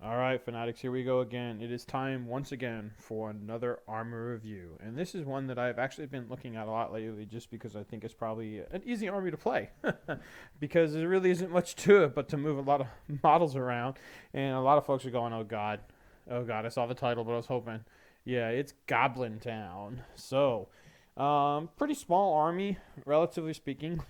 Alright, Fanatics, here we go again. It is time, once again, for another armor review. And this is one that I've actually been looking at a lot lately just because I think it's probably an easy army to play. Because there really isn't much to it but to move a lot of models around. And a lot of folks are going, oh god, I saw the title, but I was hoping. Yeah, it's Goblin Town. So, pretty small army, relatively speaking.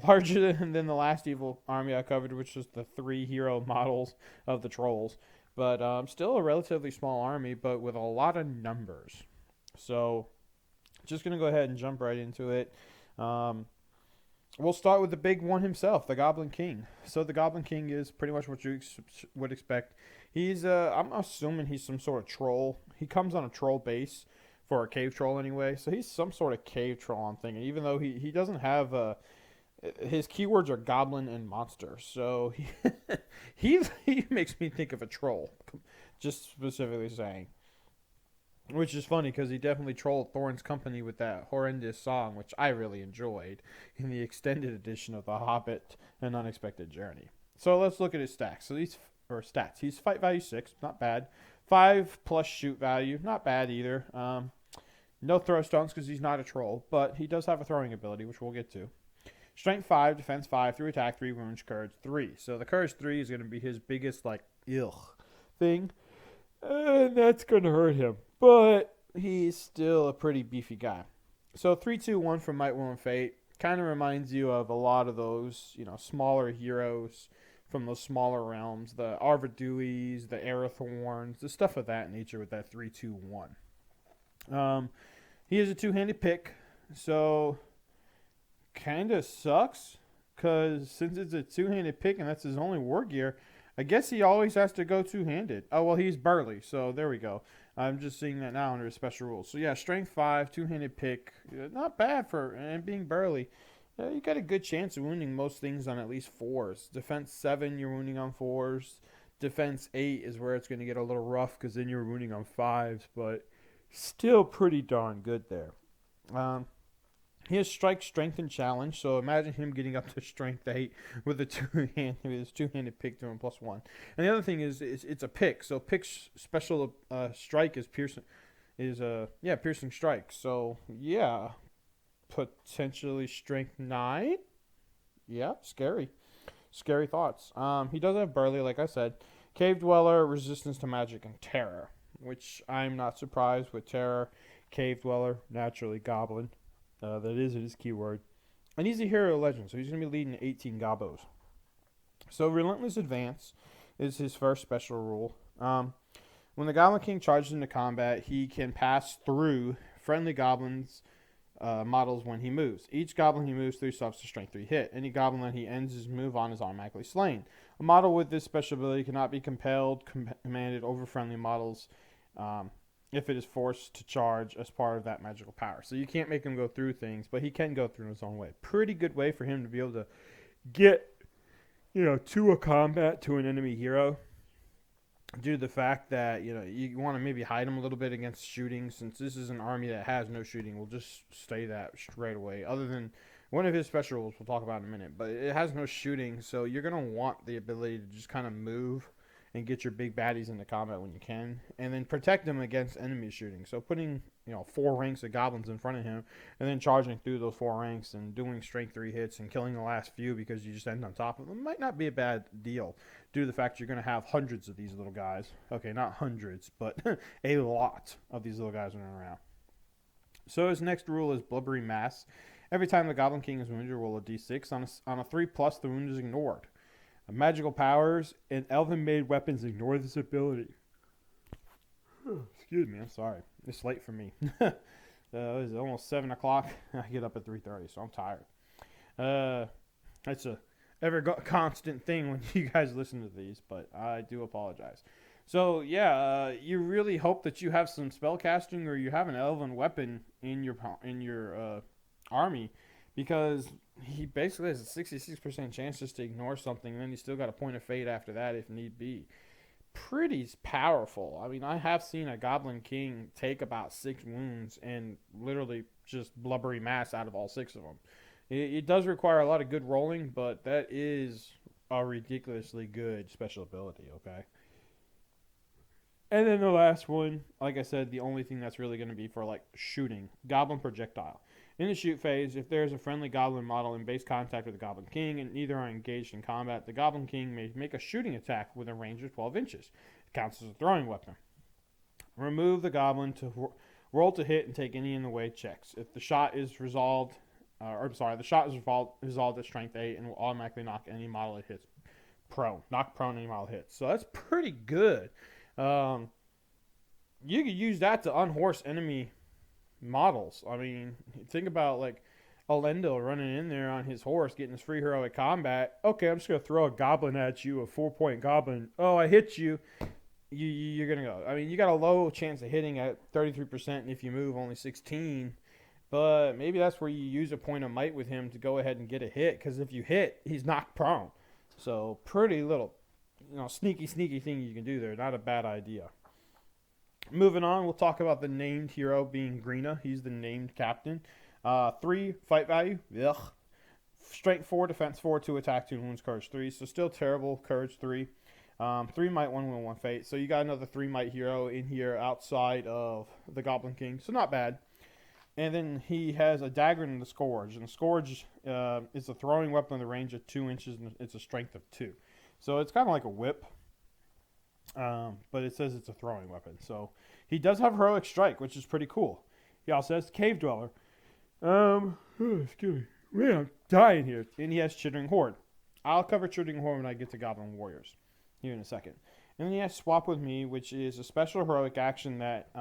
Larger than the last evil army I covered, which was the 3 hero models of the trolls. But still a relatively small army, but with a lot of numbers. So, just going to go ahead and jump right into it. Um, we'll start with the big one himself, the Goblin King. So, the Goblin King is pretty much what you would expect. He's, I'm assuming he's some sort of troll. He comes on a troll base for a cave troll anyway. So, he's some sort of cave troll, I'm thinking. Even though he doesn't have his keywords are goblin and monster, so he makes me think of a troll, just specifically saying. Which is funny because he definitely trolled Thorin's company with that horrendous song, which I really enjoyed in the extended edition of The Hobbit: An Unexpected Journey. So let's look at his stacks. So these or stats. He's fight value 6, not bad. 5 plus shoot value, not bad either. No throw stones because he's not a troll, but he does have a throwing ability, which we'll get to. Strength 5, defense 5, 3 attack, 3 wounds, courage 3. So the courage 3 is going to be his biggest, thing. And that's going to hurt him. But he's still a pretty beefy guy. So 3, 2, 1 from Might, Will, and Fate kind of reminds you of a lot of those, smaller heroes from those smaller realms. The Arvaduis, the Arathorns, the stuff of that nature with that 3, 2, 1. He is a two-handed pick. So kind of sucks because since it's a two-handed pick and that's his only war gear, I guess he always has to go two-handed. Oh, well, he's burly, so there we go. I'm just seeing that now under his special rules. So yeah, strength 5, two-handed pick, not bad for and being burly. You got a good chance of wounding most things on at least 4s. Defense 7, you're wounding on 4s. Defense 8 is where it's going to get a little rough because then you're wounding on 5s, but still pretty darn good there. He has strike, strength, and challenge. So imagine him getting up to strength 8 with a two-handed pick to him +1. And the other thing is it's a pick. So pick's special strike is piercing strike. So yeah, potentially strength 9. Yeah, scary thoughts. He does have burly, like I said, cave dweller, resistance to magic, and terror. Which I'm not surprised with terror, cave dweller, naturally goblin. That is his keyword. And he's a hero of legend, so he's going to be leading 18 gobos. So Relentless Advance is his first special rule. When the Goblin King charges into combat, he can pass through friendly goblins models when he moves. Each goblin he moves through suffers a strength 3 hit. Any goblin that he ends his move on is automatically slain. A model with this special ability cannot be commanded over friendly models if it is forced to charge as part of that magical power. So you can't make him go through things, but he can go through in his own way. Pretty good way for him to be able to get, to a combat to an enemy hero. Due to the fact that, you want to maybe hide him a little bit against shooting. Since this is an army that has no shooting, we'll just say that straight away. Other than one of his special rules we'll talk about in a minute. But it has no shooting, so you're going to want the ability to just kind of move and get your big baddies into combat when you can, and then protect them against enemy shooting. So putting 4 ranks of goblins in front of him, and then charging through those 4 ranks and doing strength 3 hits and killing the last few because you just end on top of them might not be a bad deal, due to the fact you're going to have hundreds of these little guys. Okay, not hundreds, but a lot of these little guys running around. So his next rule is Blubbery Mass. Every time the Goblin King is wounded, roll a d6. On a 3+, the wound is ignored. Magical powers and elven-made weapons ignore this ability. Excuse me, I'm sorry. It's late for me. It's almost 7 o'clock. I get up at 3:30, so I'm tired. It's a constant thing when you guys listen to these, but I do apologize. So, yeah, you really hope that you have some spell casting or you have an elven weapon in your army, because he basically has a 66% chance just to ignore something, and then he's still got a point of fate after that if need be. Pretty powerful. I mean, I have seen a Goblin King take about 6 wounds and literally just blubbery mass out of all 6 of them. It does require a lot of good rolling, but that is a ridiculously good special ability, okay? And then the last one, like I said, the only thing that's really going to be for like shooting, Goblin Projectile. In the shoot phase, if there is a friendly Goblin model in base contact with the Goblin King and neither are engaged in combat, the Goblin King may make a shooting attack with a range of 12 inches. It counts as a throwing weapon. Remove the Goblin to roll to hit and take any in the way checks. If the shot is resolved, the shot is resolved at strength 8 and will automatically knock any model it hits prone. Knock prone any model it hits. So that's pretty good. You could use that to unhorse enemy models. I mean, think about like Elendil running in there on his horse, getting his free heroic combat. Okay, I'm just going to throw a goblin at you, a 4-point goblin. Oh, I hit you. You're going to go. I mean, you got a low chance of hitting at 33%, and if you move, only 16. But maybe that's where you use a point of might with him to go ahead and get a hit, because if you hit, he's knocked prone. So pretty little, sneaky thing you can do there. Not a bad idea. Moving on, we'll talk about the named hero being Greena. He's the named captain. 3 fight value. Ugh. Strength 4, defense 4, 2 attack, 2 wounds, courage 3. So still terrible. Courage 3. 3 might, 1 will, 1 fate. So you got another 3 might hero in here outside of the Goblin King. So not bad. And then he has a dagger and the Scourge. And the Scourge is a throwing weapon in the range of 2 inches. And it's a strength of 2. So it's kind of like a whip. But it says it's a throwing weapon. So he does have heroic strike, which is pretty cool. He also has Cave Dweller. Excuse me. Man, I'm dying here. And he has Chittering Horde. I'll cover Chittering Horde when I get to Goblin Warriors here in a second. And then he has Swap With Me, which is a special heroic action that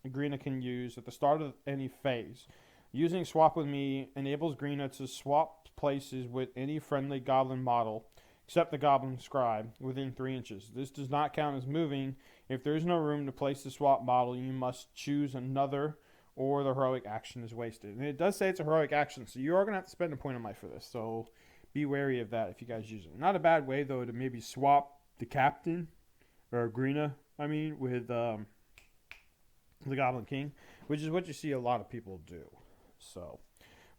Greena can use at the start of any phase. Using Swap With Me enables Greena to swap places with any friendly Goblin model except the Goblin Scribe within 3 inches. This does not count as moving. If there is no room to place the swap model, you must choose another or the heroic action is wasted. And it does say it's a heroic action, so you are going to have to spend a point of might for this. So be wary of that if you guys use it. Not a bad way, though, to maybe swap the captain, or Greena, with the Goblin King, which is what you see a lot of people do. So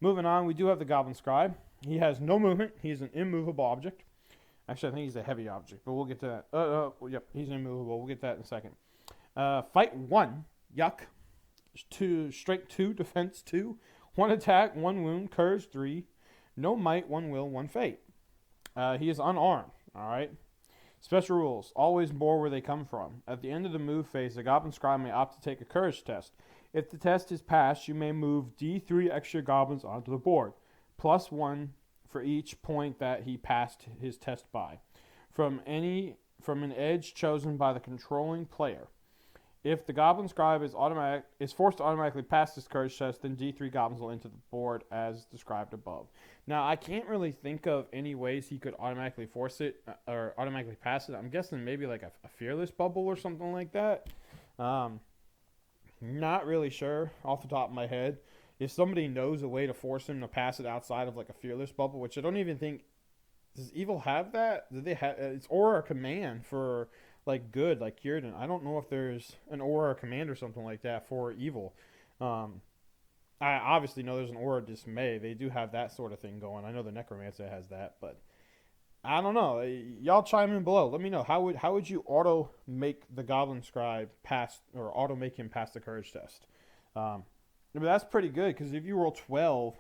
moving on, we do have the Goblin Scribe. He has no movement. He's an immovable object. Actually, I think he's a heavy object, but we'll get to that. Yep, he's immovable. We'll get to that in a second. Fight 1, yuck. 2, strength 2, defense 2, 1 attack, 1 wound, courage 3, no might, 1 will, 1 fate. He is unarmed, alright? Special rules, always bore where they come from. At the end of the move phase, the Goblin Scribe may opt to take a courage test. If the test is passed, you may move D3 extra goblins onto the board, plus 1 for each point that he passed his test by, from an edge chosen by the controlling player. If the Goblin Scribe is forced to automatically pass this courage test, then D3 goblins will enter the board as described above. Now, I can't really think of any ways he could automatically force it or automatically pass it. I'm guessing maybe like a fearless bubble or something like that. Not really sure off the top of my head. If somebody knows a way to force him to pass it outside of like a fearless bubble, which I don't even think, does Evil have that? Do they have? It's aura command for like good, like Curidan. I don't know if there's an aura command or something like that for Evil. I obviously know there's an aura dismay. They do have that sort of thing going. I know the Necromancer has that, but I don't know. Y'all chime in below. Let me know how would you auto make the Goblin Scribe pass, or auto make him pass the courage test. But that's pretty good, because if you roll 12,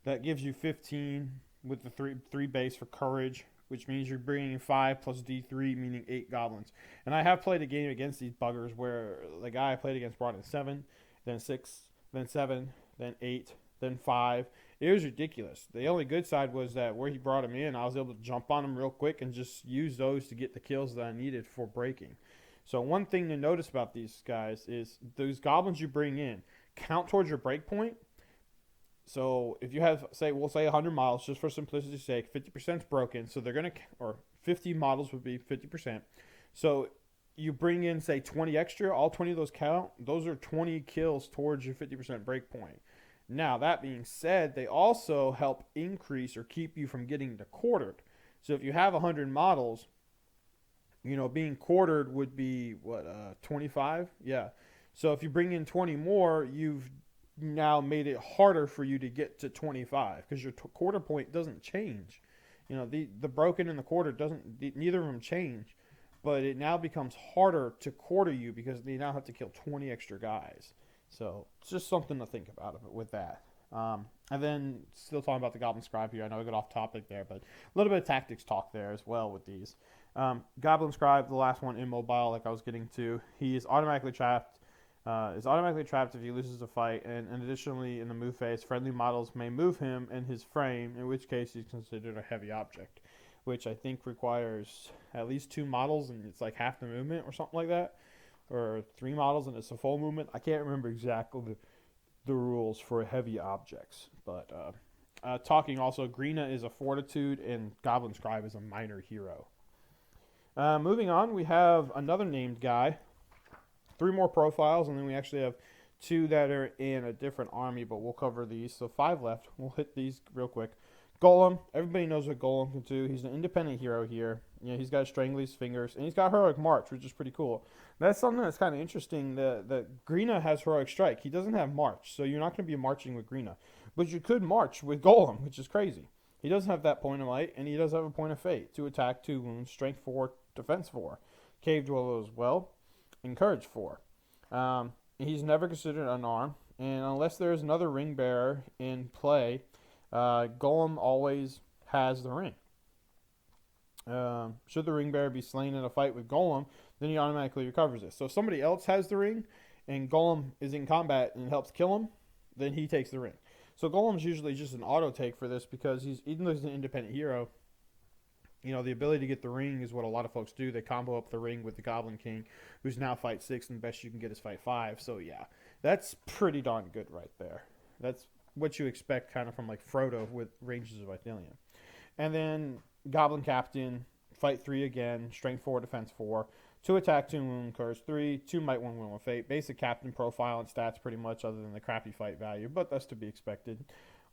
that gives you 15 with the 3 base for courage, which means you're bringing in 5 plus D3, meaning 8 goblins. And I have played a game against these buggers where the guy I played against brought in 7, then 6, then 7, then 8, then 5. It was ridiculous. The only good side was that where he brought him in, I was able to jump on him real quick and just use those to get the kills that I needed for breaking. So one thing to notice about these guys is those goblins you bring in count towards your breakpoint. So if you have, we'll say 100 models, just for simplicity's sake, 50% is broken. So they're going to, or 50 models would be 50%. So you bring in, say, 20 extra, all 20 of those count. Those are 20 kills towards your 50% breakpoint. Now, that being said, they also help increase or keep you from getting quartered. So if you have 100 models, being quartered would be, 25? Yeah. So if you bring in 20 more, you've now made it harder for you to get to 25, because your quarter point doesn't change. The broken and the quarter neither of them change. but it now becomes harder to quarter you because they now have to kill 20 extra guys. So it's just something to think about with that. And then still talking about the Goblin Scribe here. I know I got off topic there, but a little bit of tactics talk there as well with these. Goblin Scribe, the last one, immobile, like I was getting to. He is automatically trapped. If he loses a fight, and additionally in the move phase, friendly models may move him in his frame, in which case he's considered a heavy object, which I think requires at least 2 models, and it's like half the movement or something like that, or 3 models and it's a full movement. I can't remember exactly the rules for heavy objects, but talking also, Greenna is a fortitude, and Goblin Scribe is a minor hero. Moving on, we have another named guy. 3 more profiles, and then we actually have 2 that are in a different army, but we'll cover these. So 5 left. We'll hit these real quick. Golem. Everybody knows what Golem can do. He's an independent hero here. He's got Strangley's Fingers, and he's got Heroic March, which is pretty cool. That's something that's kind of interesting. The Greenna has Heroic Strike. He doesn't have March, so you're not going to be marching with Greenna. But you could march with Golem, which is crazy. He doesn't have that point of light, and he does have a point of fate. 2 attack, 2 wounds, strength 4, defense 4. Cave Dweller as well. Encourage 4. He's never considered unarmed, and unless there's another ring bearer in play, Golem always has the ring. Should the ring bearer be slain in a fight with Golem, then he automatically recovers it. So if somebody else has the ring, and Golem is in combat and helps kill him, then he takes the ring. So Golem's usually just an auto take for this because even though he's an independent hero, the ability to get the ring is what a lot of folks do. They combo up the ring with the Goblin King, who's now fight 6, and the best you can get is fight 5. So yeah, that's pretty darn good right there. That's what you expect kind of from like Frodo with Ranges of Ithilien. And then Goblin Captain, fight 3 again, strength 4, defense 4, 2 attack, 2 wound, curse 3, 2 might, 1 wound, 1 fate. Basic captain profile and stats pretty much, other than the crappy fight value, but that's to be expected.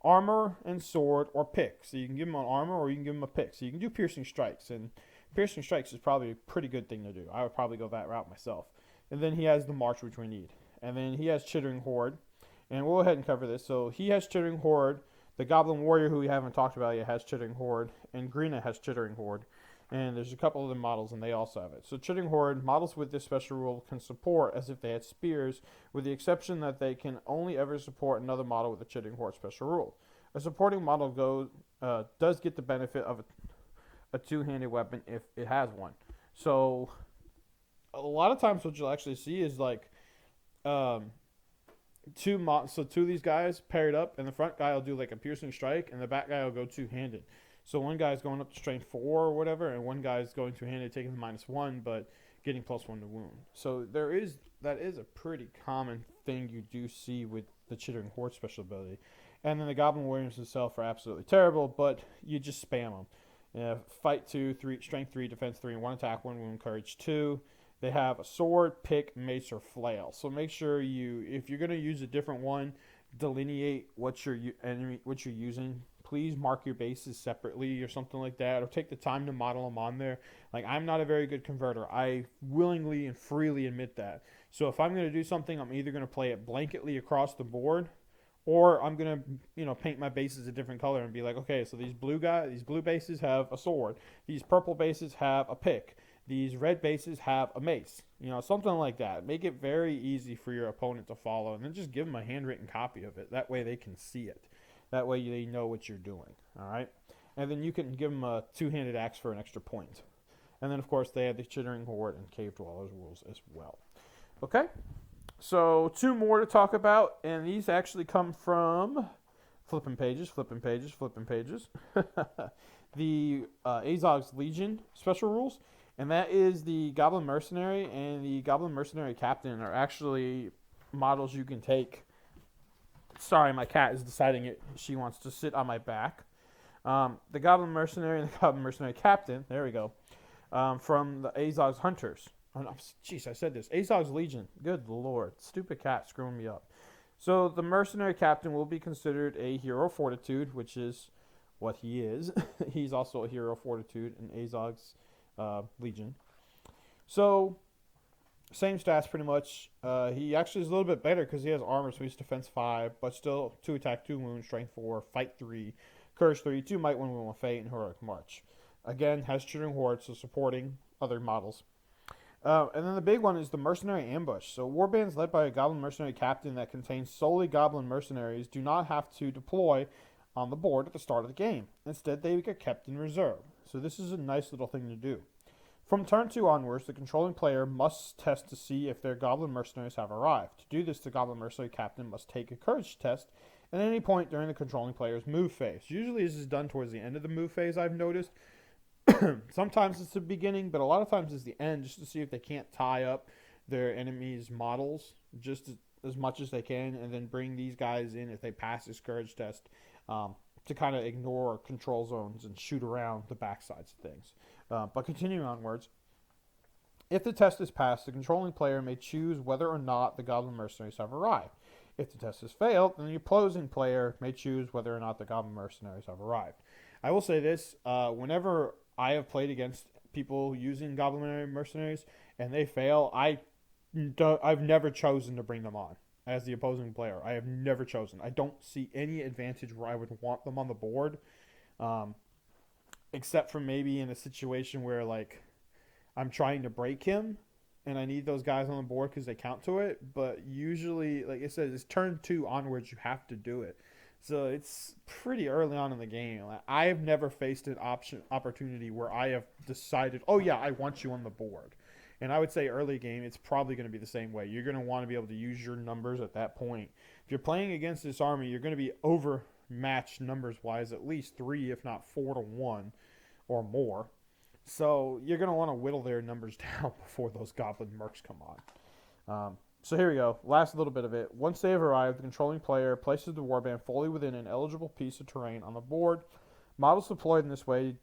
Armor and sword or pick. So you can give him an armor or you can give him a pick. So you can do piercing strikes, and piercing strikes is probably a pretty good thing to do. I would probably go that route myself. And then he has the march, which we need. And then he has Chittering Horde. And we'll go ahead and cover this. So he has Chittering Horde. The Goblin Warrior, who we haven't talked about yet, has Chittering Horde. And Greenna has Chittering Horde. And there's a couple of the models, and they also have it. So Chittering Horde, models with this special rule can support as if they had spears, with the exception that they can only ever support another model with a Chittering Horde special rule. A supporting model does get the benefit of a 2-handed weapon if it has one. So a lot of times what you'll actually see is like 2 of these guys paired up, and the front guy will do like a piercing strike, and the back guy will go 2-handed. So one guy's going up to strength 4 or whatever, and one guy's going 2-handed, taking the -1, but getting +1 to wound. So that is a pretty common thing you do see with the Chittering Horde special ability. And then the Goblin Warriors themselves are absolutely terrible, but you just spam them. Fight 2, 3, strength 3, defense 3, and 1 attack, 1 wound, courage 2. They have a sword, pick, mace, or flail. So make sure if you're going to use a different one, delineate what you're using. Please mark your bases separately or something like that, or take the time to model them on there. Like, I'm not a very good converter. I willingly and freely admit that. So if I'm going to do something, I'm either going to play it blanketly across the board, or I'm going to, paint my bases a different color and be like, okay, so these blue bases have a sword. These purple bases have a pick. These red bases have a mace. Something like that. Make it very easy for your opponent to follow, and then just give them a handwritten copy of it. That way they can see it. That way they know what you're doing, all right? And then you can give them a 2-handed axe for an extra point. And then, of course, they have the Chittering Horde and Cave Dwellers rules as well. Okay? So 2 more to talk about, and these actually come from flipping pages. The Azog's Legion special rules, and that is the Goblin Mercenary and the Goblin Mercenary Captain are actually models you can take. Sorry, my cat is deciding she wants to sit on my back. The Goblin Mercenary and the Goblin Mercenary Captain, there we go, from the Azog's Hunters. Jeez, I said this. Azog's Legion. Good lord. Stupid cat screwing me up. So the Mercenary Captain will be considered a hero of fortitude, which is what he is. He's also a hero of fortitude in Azog's Legion. So same stats pretty much. He actually is a little bit better because he has armor, so he's defense 5, but still 2 attack, 2 wound, strength 4, fight 3, courage 3, 2 might, 1 wound, 1 fate, and heroic march. Again, has Chittering Horde, so supporting other models. And then the big one is the Mercenary Ambush. So warbands led by a Goblin Mercenary captain that contains solely Goblin Mercenaries do not have to deploy on the board at the start of the game. Instead, they get kept in reserve. So this is a nice little thing to do. From turn 2 onwards, the controlling player must test to see if their Goblin Mercenaries have arrived. To do this, the Goblin Mercenary captain must take a courage test at any point during the controlling player's move phase. Usually this is done towards the end of the move phase, I've noticed. Sometimes it's the beginning, but a lot of times it's the end, just to see if they can't tie up their enemies' models just as much as they can, and then bring these guys in if they pass the Scourge test, to kind of ignore control zones and shoot around the backsides of things. But continuing onwards, if the test is passed, the controlling player may choose whether or not the Goblin Mercenaries have arrived. If the test has failed, then the opposing player may choose whether or not the Goblin Mercenaries have arrived. I will say this, whenever I have played against people using Goblin Mercenaries and they fail, I've never chosen to bring them on as the opposing player. I have never chosen. I don't see any advantage where I would want them on the board, except for maybe in a situation where, like, I'm trying to break him and I need those guys on the board because they count to it. But usually, like I said, it's turn 2 onwards, you have to do it. So it's pretty early on in the game. Like, I have never faced an opportunity where I have decided, oh yeah, I want you on the board. And I would say early game, it's probably going to be the same way. You're going to want to be able to use your numbers at that point. If you're playing against this army, you're going to be overmatched numbers-wise, at least 3, if not 4 to 1 or more. So you're going to want to whittle their numbers down before those Goblin Mercs come on. So here we go. Last little bit of it. Once they have arrived, the controlling player places the warband fully within an eligible piece of terrain on the board. Models deployed in this way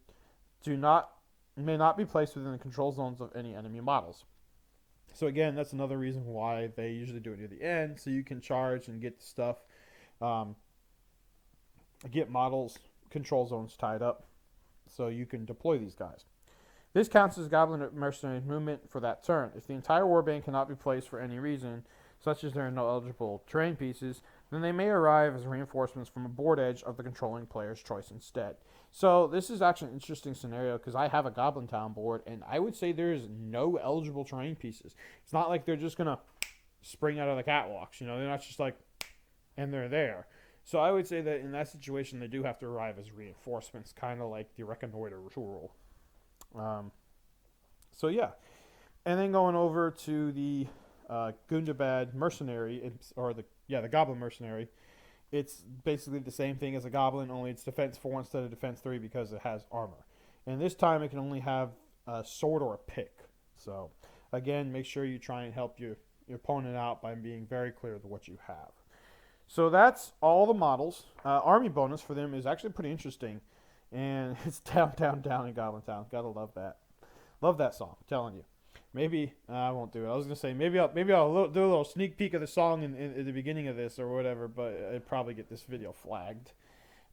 may not be placed within the control zones of any enemy models. So again, that's another reason why they usually do it near the end, so you can charge and get the stuff, get models, control zones tied up, so you can deploy these guys. This counts as Goblin Mercenary movement for that turn. If the entire warband cannot be placed for any reason, such as there are no eligible terrain pieces, then they may arrive as reinforcements from a board edge of the controlling player's choice instead. So this is actually an interesting scenario because I have a Goblin Town board, and I would say there's no eligible terrain pieces. It's not like they're just going to spring out of the catwalks. You know, they're not just like, and they're there. So I would say that in that situation, they do have to arrive as reinforcements, kind of like the Reconnoiter rule. So yeah, and then going over to the Gundabad Mercenary, the Goblin Mercenary. It's basically the same thing as a Goblin, only it's defense 4 instead of defense 3 because it has armor. And this time it can only have a sword or a pick. So again, make sure you try and help your opponent out by being very clear with what you have. So that's all the models. Army bonus for them is actually pretty interesting. And it's down, down, down in Goblin Town. Gotta love that. Love that song, I'm telling you. Maybe I won't do it. I was gonna say maybe I'll do a little sneak peek of the song in the beginning of this or whatever, but I'd probably get this video flagged.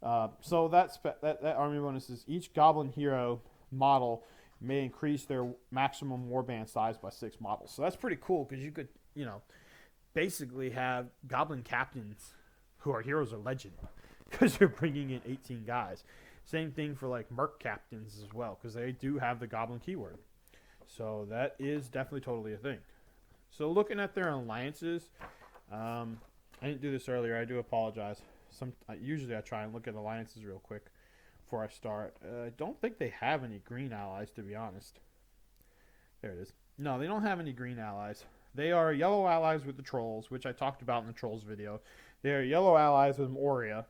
So that army bonus is each Goblin hero model may increase their maximum warband size by 6 models. So that's pretty cool because you could basically have Goblin captains who are heroes or legend because you're bringing in 18 guys. Same thing for like Merc captains as well, because they do have the Goblin keyword. So that is definitely totally a thing. So looking at their alliances, I didn't do this earlier. I do apologize. Usually I try and look at alliances real quick before I start. I don't think they have any green allies, to be honest. There it is. No, they don't have any green allies. They are yellow allies with the trolls, which I talked about in the trolls video. They are yellow allies with Moria,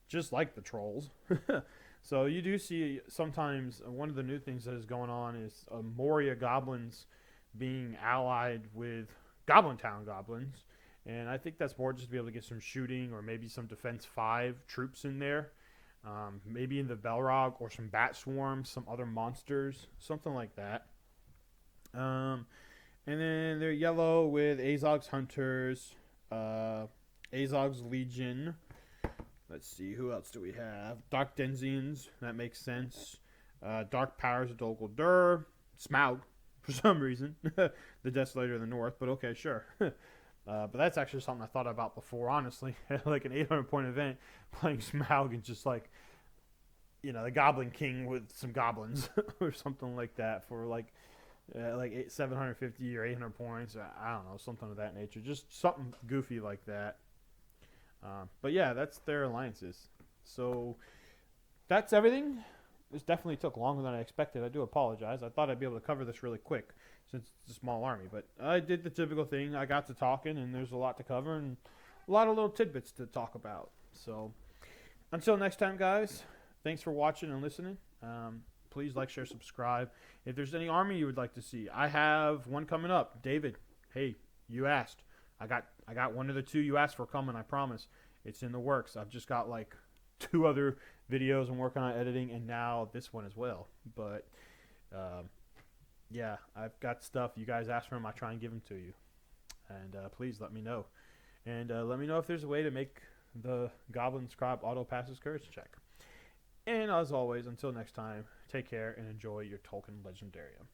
just like the trolls. So you do see sometimes one of the new things that is going on is Moria goblins being allied with Goblin Town goblins. And I think that's more just to be able to get some shooting or maybe some Defense 5 troops in there. Maybe in the Belrog or some Bat Swarms, some other monsters, something like that. And then they're yellow with Azog's Hunters, Azog's Legion. Let's see, who else do we have? Dark Denzians, that makes sense. Dark Powers of Dol Guldur. Smaug, for some reason. The Desolator of the North, but okay, sure. But that's actually something I thought about before, honestly. Like an 800-point event, playing Smaug and just like, the Goblin King with some goblins or something like that for like, like 750 or 800 points. I don't know, something of that nature. Just something goofy like that. But yeah, that's their alliances. So that's everything. This definitely took longer than I expected. I do apologize. I thought I'd be able to cover this really quick since it's a small army. But I did the typical thing. I got to talking, and there's a lot to cover and a lot of little tidbits to talk about. So until next time, guys, thanks for watching and listening. Please like, share, subscribe. If there's any army you would like to see, I have one coming up. David, hey, you asked. I got one of the two you asked for coming, I promise. It's in the works. I've just got like 2 other videos I'm working on editing, and now this one as well. But yeah, I've got stuff. You guys ask for them, I try and give them to you. And please let me know. And let me know if there's a way to make the Goblin Scribe auto passes Scourge check. And as always, until next time, take care and enjoy your Tolkien Legendarium.